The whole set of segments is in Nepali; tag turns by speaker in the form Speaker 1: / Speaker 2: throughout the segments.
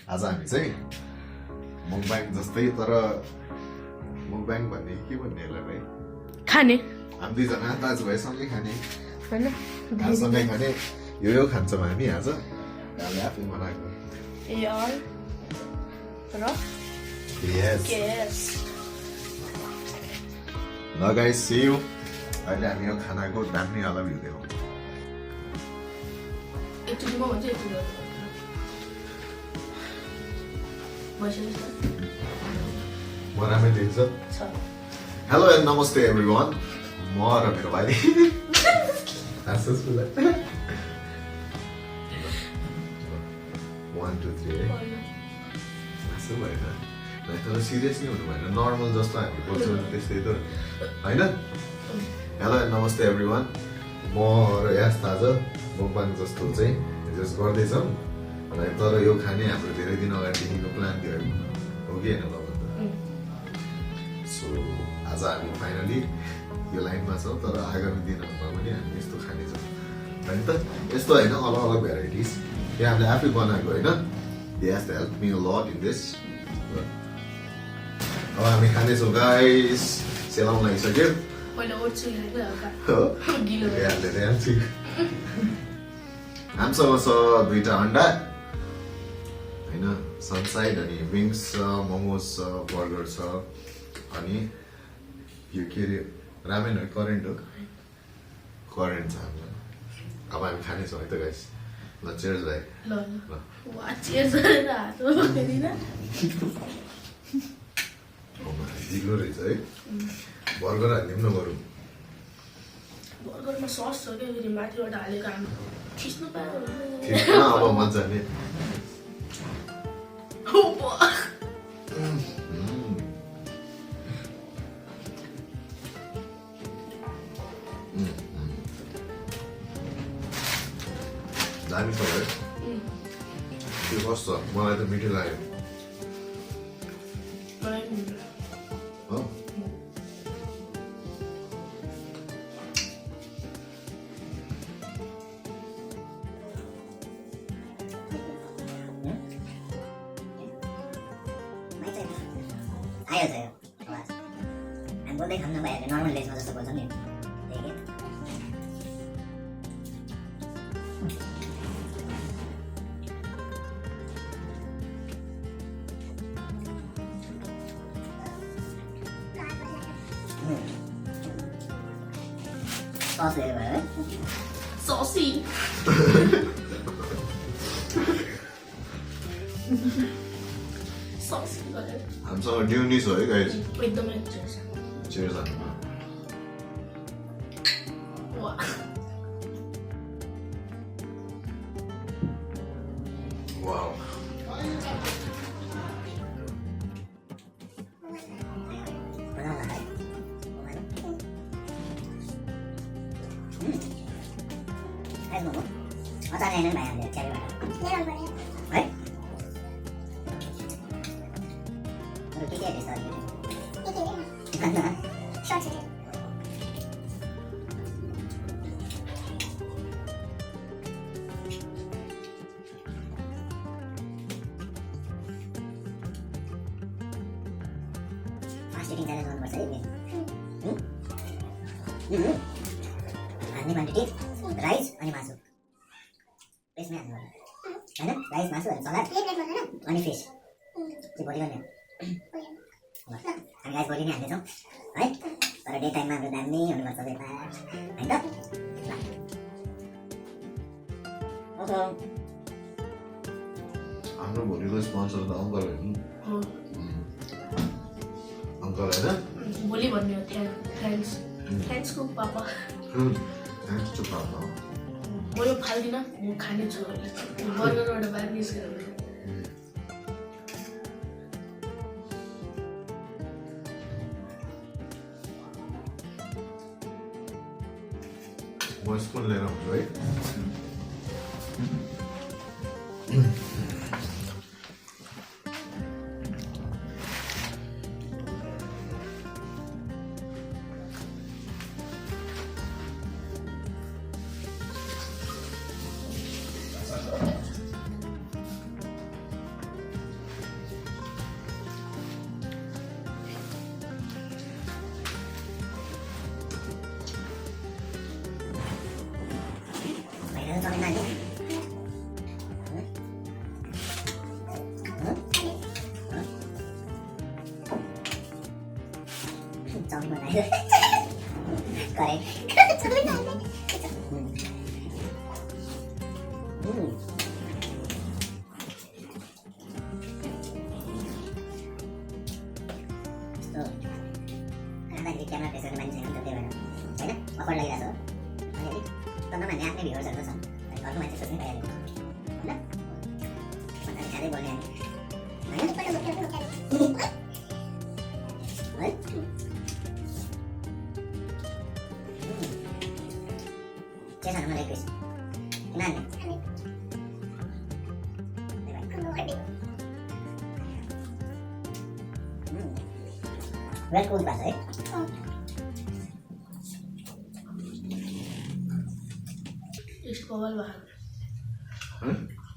Speaker 1: आज हामी चाहिँ मुकबाङ जस्तै तर मुकबाङ भन्ने के भन्ने होला भाइ
Speaker 2: खाने
Speaker 1: हामी दुईजना दाजुभाइ सँगै खाने
Speaker 2: हैन
Speaker 1: सँगै खाने यो खान्छौँ हामी आज हामीले आफै बनाएको
Speaker 2: यार र
Speaker 1: यस
Speaker 2: यस
Speaker 1: ल गाइस सी यू अहिले हामी यो खानाको दामी अलग भ्यू देखाउँ
Speaker 2: एकचोटि म भन्छु एकचोटि
Speaker 1: म राम्रै देख्छ हेलो एन्ड नमस्ते एभ्रिवान म र मेरो भाइ वान टू थ्री है हाँसो भएन तर सिरियस नै हुनु भएन नर्मल जस्तो हामी बोल्छौँ त्यस्तै त होइन हेलो एन्ड नमस्ते एभ्रिवान म र यास आज मुकबाङ जस्तो चाहिँ जस गर्दैछौँ तर यो खाने हाम्रो धेरै दिन अगाडिदेखिको प्लान थियो हो कि होइन ल सो आज हामी फाइनली यो लाइनमा छौँ तर आगामी दिनहरूमा पनि हामी यस्तो खानेछौँ होइन त यस्तो होइन अलग अलग भेराइटिज यो हामीले आफै बनाएको होइन they has help me a lot in this अब हामी खानेछौँ गाइस सेलाउन लागिसक्यो हामीसँग छ दुईटा अन्डा होइन सनसाइड अनि विङ्स छ मोमोज छ बर्गर छ अनि यो के अरे रामेन हो करेन्ट हो करेन्ट छ हामीलाई अब हामी खानेछौँ है त गाइस ल चेयर्स भाइ जिग्लो रहेछ है बर्गर हाल्ने पनि नगरौँ
Speaker 2: बर्गरमा सस छ क्या फेरि माथिबाट हालेको हामी खिच्नु पायो
Speaker 1: अब मजा नि दामी छ है त्यो कस्तो मलाई त मिठो लाग्यो हो
Speaker 3: आयो आवाज हामी बोल्दै खानु भइहाल्यो नर्मल लेसमा जस्तो बोल्छौँ नि सस भयो है
Speaker 2: ससी ससी भयो
Speaker 1: हामीसँग ड्युनिस हो है गाइस
Speaker 2: एकदमै
Speaker 1: चेयर्स हाल्नु
Speaker 2: वा
Speaker 1: वाउ
Speaker 3: अचार ल्याएन भाइ हामीले च्यारीबाट है अरू के रहेछ फास्ट इटिङ च्यालेन्ज गर्नुपर्छ है हाल्ने क्वान्टिटी राइस अनि मासु त्यसमै हाल्नु पर्छ होइन राइस मासु अनि सलाद अनि फिस चाहिँ भोलि गर्ने हामी गाइस भोलि नै हाल्दैछौँ है तर डे टाइममा हाम्रो दामी हुनुपर्छ व्यापार होइन त ओहो
Speaker 1: हाम्रो भोलिको स्पोन्सर त अङ्कल होइन अङ्कल होइन
Speaker 2: भोलि भन्ने हो थ्याङ्क्स थ्याङ्क्सको पापा
Speaker 1: थ्याङ्क्स टु पापा
Speaker 2: म यो फाल्दिनँ म खाने छु बर्गरबाट बाहिर निस्केर
Speaker 1: म स्पुन लिएर आउँछु है
Speaker 3: करेक्ट क्यामेरा प्रेसरले मान्छेसँग त त्यही भएर होइन अफर लागिरहेको छ अनि तर नमान्ने आफ्नै भ्युवर्सहरू छ घरको मान्छे सोच्नै पाइहाल्यो होइन मजाले खाँदै बोल्ने हामी होइन है के छ मलाई क्वेसन किन वेल कुल बात है
Speaker 2: टेस्ट बबल बाहर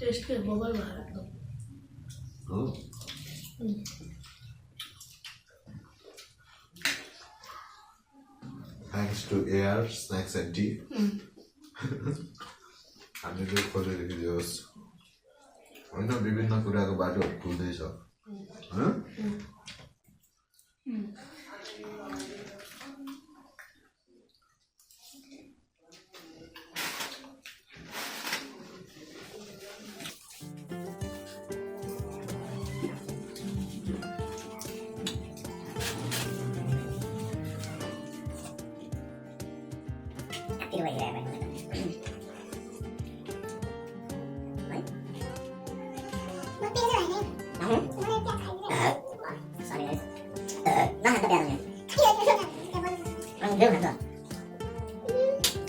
Speaker 2: टेस्ट के बबल बाहर एकदम
Speaker 1: Thanks to AR Snacks and Tea. हामीले खोजेर दियोस् होइन विभिन्न कुराको बाटोहरू खुल्दैछ
Speaker 3: Ini lagi apa? Sorry guys. Nah, tapi ada nih. Belum ada.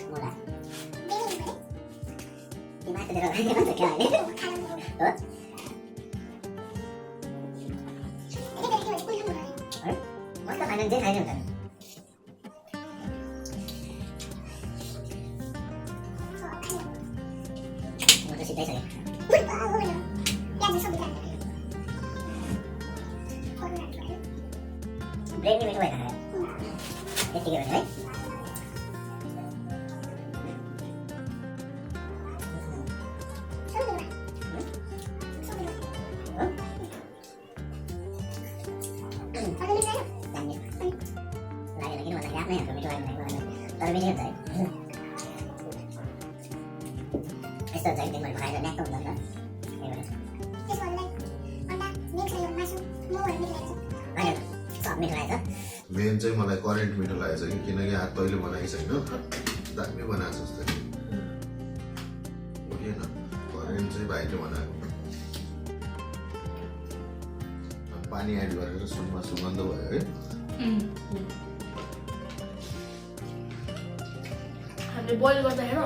Speaker 3: Mulai. Gimana tuh dia? Gimana tuh ini? Masa mainan dia aja kan? Kita saja. Break ni macam mana? Ini tiga macam ni. Lagi mana ya? Ni aku macam mana? Tapi ni apa? Esto jadi dengan bahaya nak tu kan?
Speaker 1: Main चाहिँ मलाई करेन्ट मिठो लागेको छ कि किनकि हात तैँले बनाएको छैन दामी बनाएको छ जस्तै होइन करेन्ट चाहिँ भाइले बनाएको पानी एड गरेर सुनमा सुगन्ध भयो है
Speaker 2: हामीले बोइल गर्दा हेर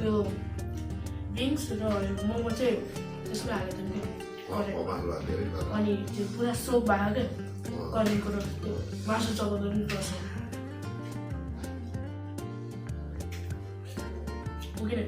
Speaker 2: यो बिन्स र मोमो चाहिँ त्यसमा हालेको थियो अनि त्यो पुरा सोप भएको क्या करेन्टको र त्यो मासु चलाउँदा पनि पर्छ पुगेन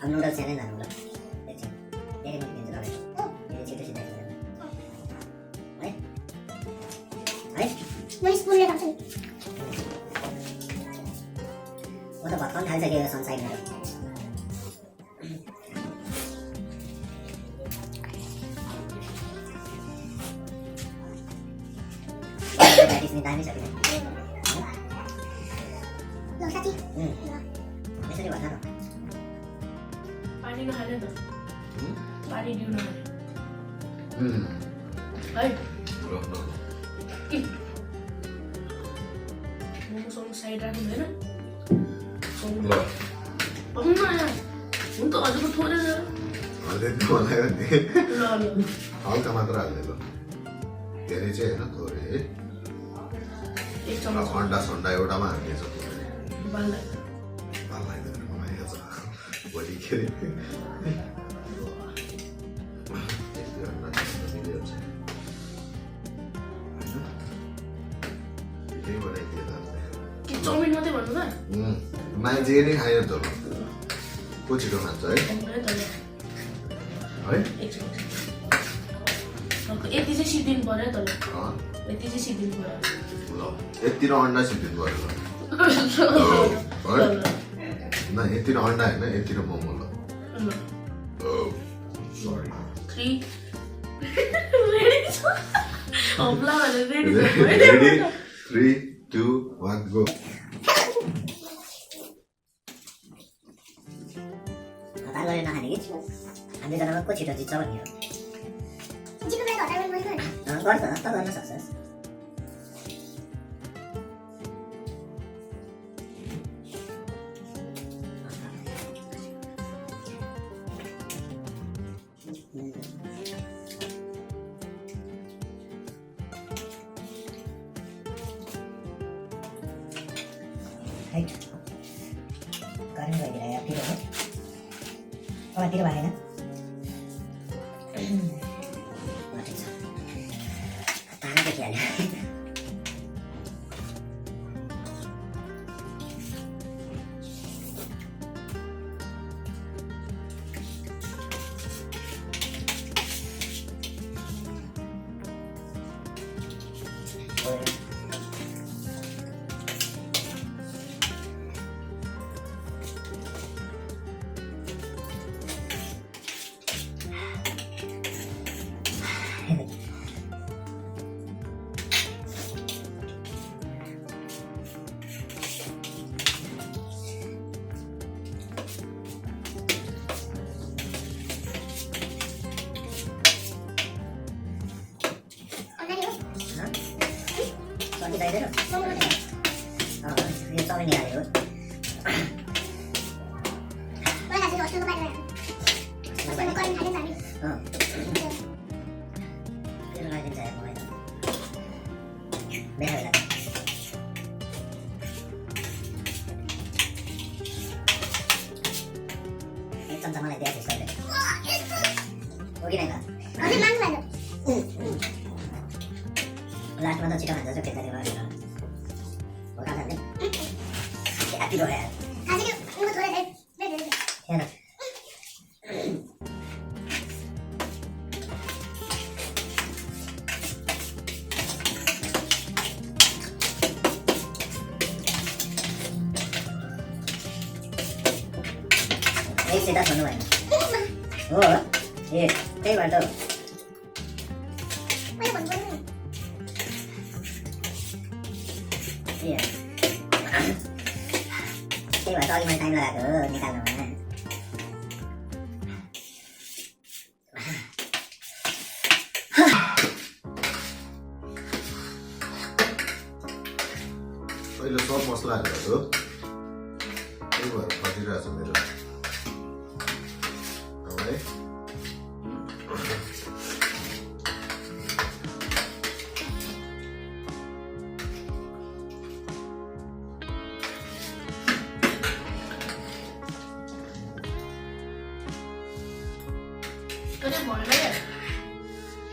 Speaker 3: अब नुडल्स चाहिँ नै जानु ल एकछिन धेरै मन दिन्छ तपाईँ यो छिटो छिटो है है
Speaker 4: म स्पुनले खान्छु
Speaker 3: म त भर्खर खाइसकेको सनसाइडमा प्र्याक्टिस नि दामी छ किन
Speaker 4: ल साथी
Speaker 3: यसरी भन्छ त
Speaker 2: पानी नखाने त पानी दिउ नखाने है मोमोसँग साइड राख्नु हुँदैन हुन्छ हजुरको थोरै
Speaker 1: बनायो नि
Speaker 2: ल ल
Speaker 1: हल्का मात्र हाल्ने ल धेरै चाहिँ होइन थोरै है
Speaker 2: एक चम्मच
Speaker 1: अन्डा सन्डा एउटामा हाल्ने छ
Speaker 2: बाल्दा
Speaker 1: भोलि के अरे
Speaker 2: के चाउमिन मात्रै भन्नु त
Speaker 1: मान्छे नै खाएन त को छिटो खान्छ है है
Speaker 2: एकछिन यति चाहिँ सिद्धिनु पर्यो तल
Speaker 1: अँ,
Speaker 2: यति चाहिँ सिद्धिनु पर्यो
Speaker 1: ल यति र अन्डा सिद्धिनु पर्यो ल है न यति र अन्डा होइन यति र मोमो ल सरी
Speaker 2: 3 रेडी छ हप्ला भनेर रेडी छ
Speaker 1: रेडी 3 2 1 गो
Speaker 3: हतार गरेर नखाने कि हामीले जनामा को छिटो जित्छ भन्ने हो गर्छ त गर्न सक्छस् Right. Current lagi lah ya, tidur. Oh, tidur bahaya. Mati sah. Tangan kecil ya. Soalnya kita itu, dia tahu ini aja. Sama lagi aja sekali. Oh gini kan? Last one तो चिकन है जो कितना दिन बाद है वो खा सकते हैं हैप्पी हो है आज के वो थोड़ा दे है ना एक से 10 होने वाला ओ ये कई बार तो iya ini bakal gimana time lah tuh ini kalau mana
Speaker 1: पहिलो सब मसला हालेर हो त्यही भएर फटिरहेको छ मेरो है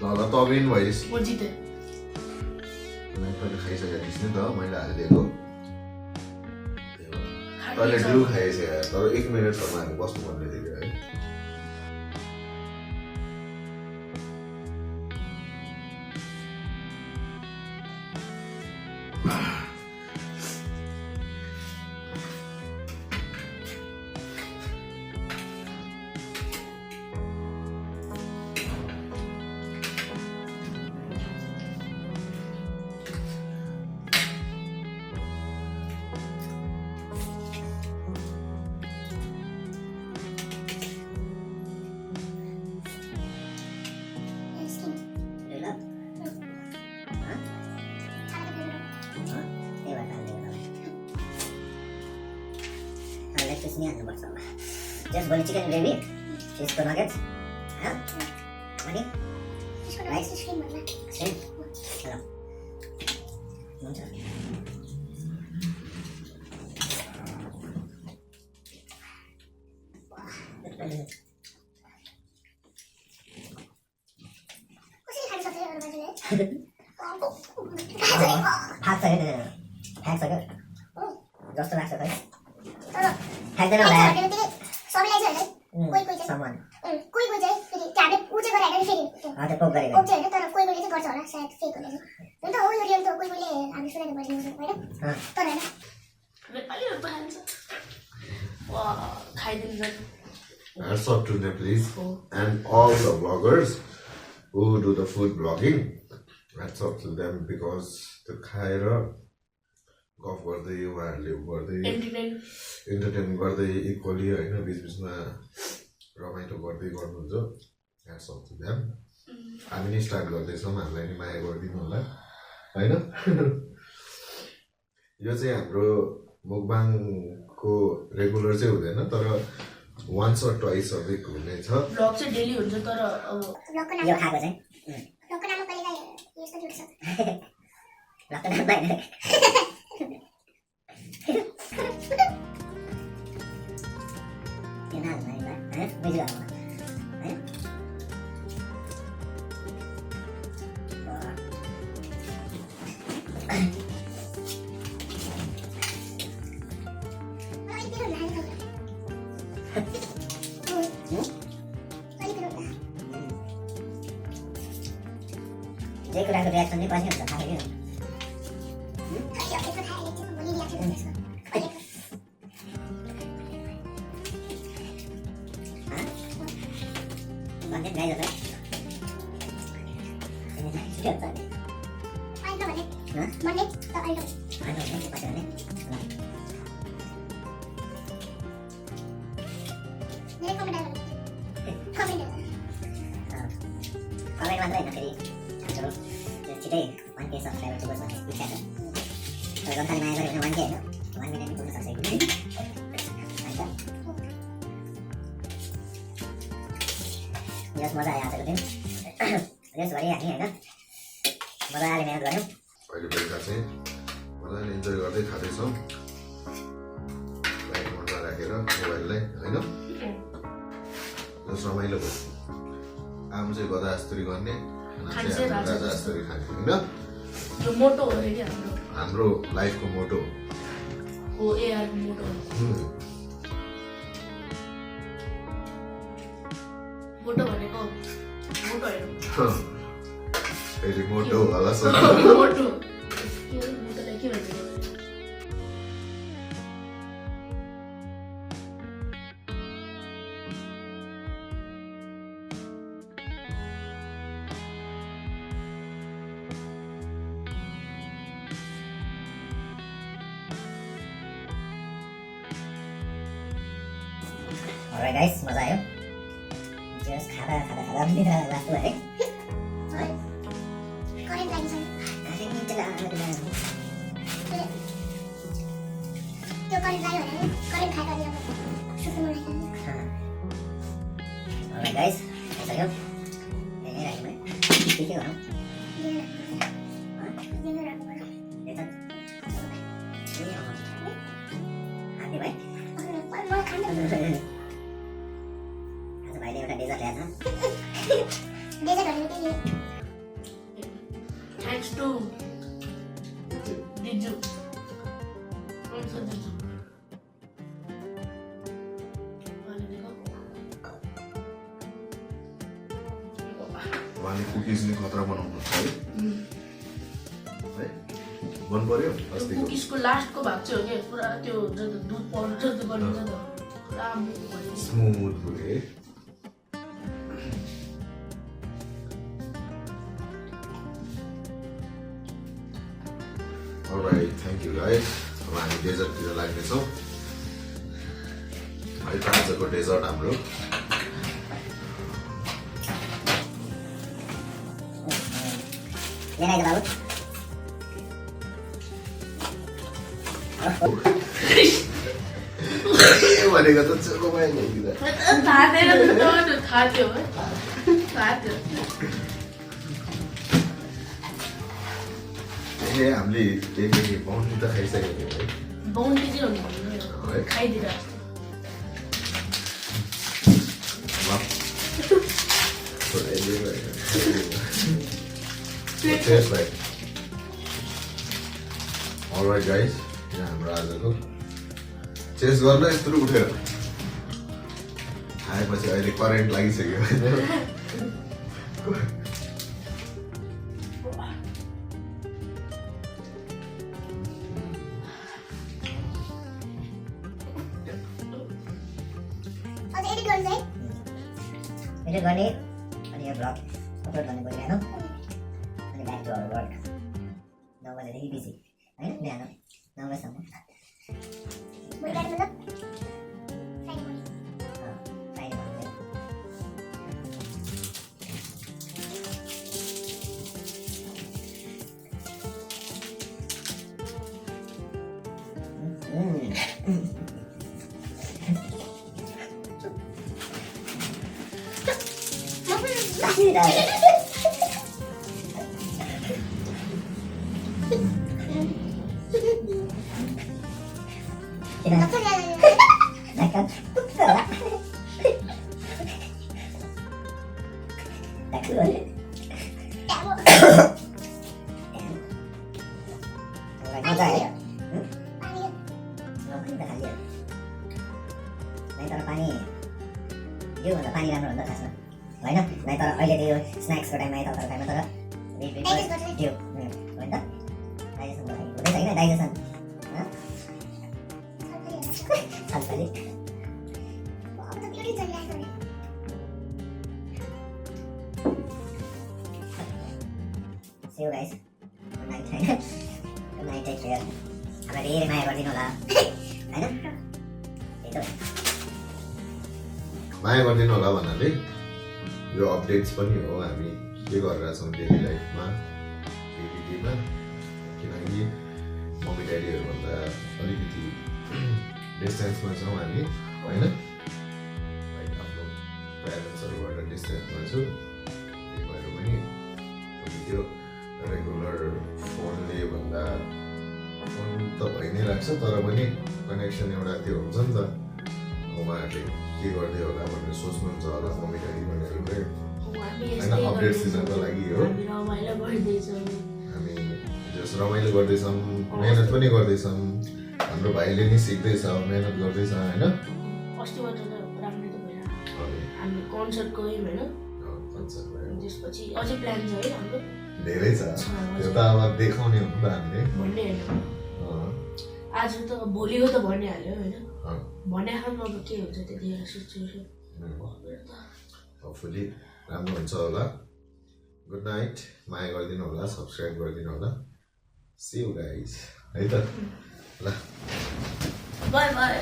Speaker 1: ल त विन भइस्
Speaker 2: म जिते
Speaker 1: मैले खाइसकेको थिइस् नि त मैले हालिदिएको तैँले ड्रु खाइसक्यो तर 1 मिनटसम्म हामी बस्नु पर्ने थियो है
Speaker 3: Ini anu bersama. Just boleh chicken gravy, cheese nuggets, Mani, rice, shrimp, hello, muncul. Hack saja, just relax saja. Hack dan apa? Soalnya aja, kue-kue. Someone. Kue-kue jadi, jadi त्यो पोक गरेको
Speaker 4: पोक चाहिँ होइन तर कोही कोहीले चाहिँ गर्छ होला सायद फेक होला नि त हो यो रियल त कोही कोहीले हामी सुनेको भइदिन्छ होइन तर होइन
Speaker 2: नेपालीहरू त खान्छ खाइदिन्छ
Speaker 1: Hats off to Nepalese and all the vloggers who do the food vlogging. Hats off to them because the khaira गफ गर्दै उहाँहरूले गर्दै इन्टरटेन गर्दै इक्वली होइन बिचबिचमा रमाइलो गर्दै गर्नुहुन्छ. Hats off to them. हामी नि स्टार्ट गर्दैछौँ हामीलाई नि माया गरिदिनु होला होइन. यो चाहिँ हाम्रो मुकबाङको रेगुलर चाहिँ हुँदैन तर once or twice a week हुनेछ.
Speaker 2: भ्लग चाहिँ डेली हुन्छ तर अब
Speaker 3: यो खाएको चाहिँ
Speaker 4: लोकको नाममा कहिले काहीँ यस्तो जुट्छ
Speaker 3: लक्क नाम भएन यो नाम भएन हैन बुझ्यो हैन जे कुराको रियाक्सन चाहिँ पछि हुन्छ थाहा छैन भन्दै गाई जस्तो कमेन्ट मात्रै होइन फेरि हाम्रो छिटै 1K सब्सक्राइबर चाहिँ बस भन्ने इच्छा छ तर जनताले माया गऱ्यो भने 1K होइन 1 मिलियन पुग्न सक्छ होइन यस मजा आयो आजको दिन यसभरि हामी होइन मजाले मेहनत गऱ्यौँ.
Speaker 1: अहिले बेलुका चाहिँ मजाले इन्जोय गर्दै खाँदैछौँ लाइट मोडमा राखेर मोबाइललाई होइन. जस रमाइलो भयो. आम चाहिँ गदा जस्तरी गर्ने राजा जस्तरी खाने होइन.
Speaker 2: यो मोटो हो कि
Speaker 1: हाम्रो लाइफको मोटो
Speaker 2: हो एआर मोटो मोटो भनेको मोटो होइन
Speaker 1: फेरि मोटो होला
Speaker 2: मोटो मोटोलाई के भन्छ
Speaker 3: Alright guys, मजा आयो. जस खादा निद्रा लाग्यो है. है?
Speaker 4: करेन्ट लागिन्छ त्यो करेन्ट लाग्यो भने करेन्ट खाएको दिन सुत्नु मन लाग्छ.
Speaker 3: Alright guys, आइसक्यो. यही राख्नु है. के गर्नु?
Speaker 4: दिनु राख्नु पर्यो.
Speaker 3: यता. हाते भाइ.
Speaker 4: मलाई खानु
Speaker 3: आज भाइले एउटा डेजर्ट ल्याएछ.
Speaker 4: डेजर्ट भनेको के हो?
Speaker 2: थ्याङ्क्स टु दिजु
Speaker 1: उहाँले कुकिज नि खतरा बनाउनुहुन्छ है. मन पर्यो अस्तिको
Speaker 2: कुकिजको लास्टको भाग चाहिँ हो कि पुरा त्यो दुध पाउडर जस्तो गरिन्छ त पुरा
Speaker 1: स्मुथ भयो. Alright, thank you guys. अब हामी डेजर्टतिर लाग्नेछौँ. अहिले आजको डेजर्ट हाम्रो
Speaker 3: लिएर आइज बाबु.
Speaker 1: भनेको त चोकोमा ल्याइदिँदा
Speaker 2: थाहा थिएन थाहा थियो है थाहा थियो.
Speaker 1: ए हामीले एकचोटि बाउन्ड्री त खाइसकेको थियो है.
Speaker 2: बाउन्ड्री चाहिँ हुनु खाइदिएर
Speaker 1: Alright guys, यहाँ हाम्रो आजको चेस गर्न यत्रो उठेर खाएपछि अहिले करेन्ट लागिसक्यो.
Speaker 4: अझ एडिट गर्नु चाहिँ
Speaker 3: एडिट गर्ने अनि यो भ्लग अपलोड गर्ने गरिरहनु अनि ब्याक टु आवर वर्क 9 बजेदेखि बिजी होइन बिहान 9 बजेसम्म
Speaker 4: भोलिबाट मतलब
Speaker 3: फ्राइडे भन्दै मजा है तर पानी यो भन्दा पानी राम्रो हुन्छ खासमा होइन नै तर अहिले त्यो स्न्याक्सको टाइममा यताउताको टाइममा तर त्यो होइन डाइजेसनको लागि हुँदैछ होइन digestion खालखाली See you guys. Good night. Good night. Take care. हामीलाई धेरै माया गरिदिनु होला होइन त्यही त
Speaker 1: माया गरिदिनु होला भन्नाले यो अपडेट्स पनि हो हामी के गरिरहेछौँ डेली लाइफमा डेलीमा किनकि मम्मी ड्याडीहरूभन्दा अलिकति डिस्टेन्समा छौँ हामी होइन आफ्नो प्यारेन्ट्सहरूबाट डिस्टेन्समा छु त्यही भएर पनि त्यो रेगुलर फोनले भन्दा फोन त भइ नै लाग्छ तर पनि कनेक्सन एउटा त्यो हुन्छ नि त उहाँहरूले के गर्दै होला भनेर सोच्नुहुन्छ होला मम्मी ड्याडी भनेर होइन अपडेट्स दिनको लागि हो हामी जस रमाइलो गर्दैछौँ मेहनत पनि गर्दैछौँ हाम्रो भाइले नि सिक्दैछ मेहनत गर्दैछ होइन
Speaker 2: हामी कन्सर्ट गयौँ होइन त्यसपछि अझै प्लान छ है हाम्रो
Speaker 1: धेरै छ त्यो त अब देखाउने हो नि त हामीले
Speaker 2: भन्ने होइन आज त भोलिको त भनिहाल्यो होइन भने खालको अब के हुन्छ त्यतिखेर सिचुएसन
Speaker 1: होपफुली राम्रो हुन्छ होला गुड नाइट माया गरिदिनु होला सब्सक्राइब गरिदिनु होला सी यू गाइज है त ल
Speaker 2: बाई बाई